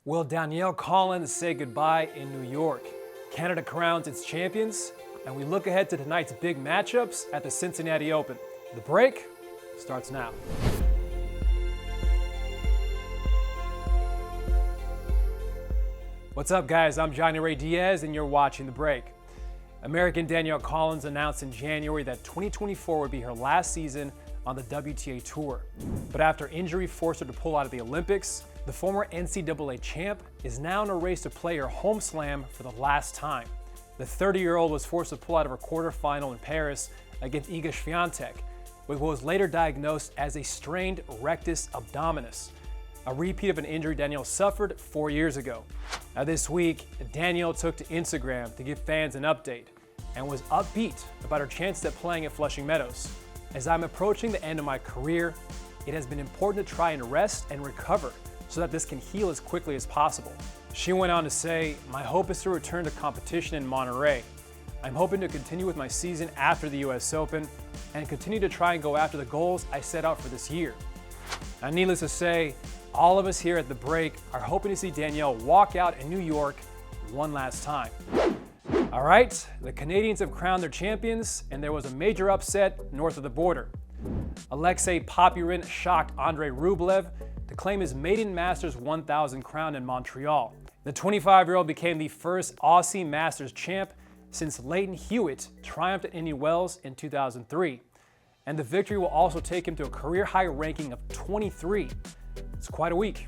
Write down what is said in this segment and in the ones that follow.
Will Danielle Collins say goodbye in New York? Canada crowns its champions, and we look ahead to tonight's big matchups at the Cincinnati Open. The break starts now. What's up, guys? I'm Johnny Ray Diaz, and you're watching The Break. American Danielle Collins announced in January that 2024 would be her last season on the WTA Tour. But after injury forced her to pull out of the Olympics, the former NCAA champ is now in a race to play her home slam for the last time. The 30-year-old was forced to pull out of her quarterfinal in Paris against Iga Swiatek, with what was later diagnosed as a strained rectus abdominis, a repeat of an injury Danielle suffered 4 years ago. Now this week, Danielle took to Instagram to give fans an update and was upbeat about her chances at playing at Flushing Meadows. As I'm approaching the end of my career, it has been important to try and rest and recover so that this can heal as quickly as possible. She went on to say, "My hope is to return to competition in Monterey. I'm hoping to continue with my season after the US Open and continue to try and go after the goals I set out for this year." Now, needless to say, all of us here at The Break are hoping to see Danielle walk out in New York one last time. All right, the Canadians have crowned their champions, and there was a major upset north of the border. Alexei Popyrin shocked Andrei Rublev to claim his maiden Masters 1000 crown in Montreal. The 25-year-old became the first Aussie Masters champ since Leighton Hewitt triumphed at Indian Wells in 2003. And the victory will also take him to a career-high ranking of 23. It's quite a week.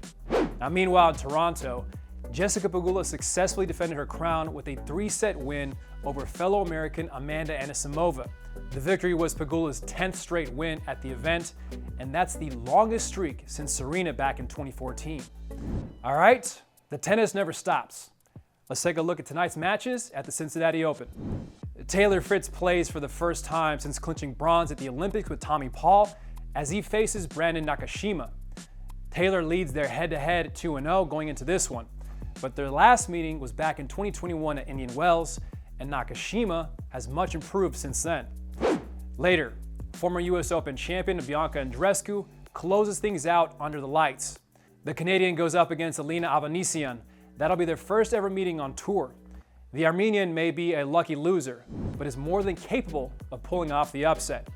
Now, meanwhile in Toronto, Jessica Pegula successfully defended her crown with a 3-set win over fellow American Amanda Anisimova. The victory was Pegula's 10th straight win at the event, and that's the longest streak since Serena back in 2014. All right, the tennis never stops. Let's take a look at tonight's matches at the Cincinnati Open. Taylor Fritz plays for the first time since clinching bronze at the Olympics with Tommy Paul as he faces Brandon Nakashima. Taylor leads their head-to-head 2-0 going into this one, but their last meeting was back in 2021 at Indian Wells, and Nakashima has much improved since then. Later, former US Open champion Bianca Andreescu closes things out under the lights. The Canadian goes up against Alina Avanesian. That'll be their first ever meeting on tour. The Armenian may be a lucky loser, but is more than capable of pulling off the upset.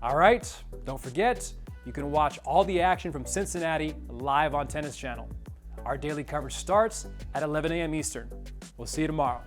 All right, don't forget, you can watch all the action from Cincinnati live on Tennis Channel. Our daily coverage starts at 11 a.m. Eastern. We'll see you tomorrow.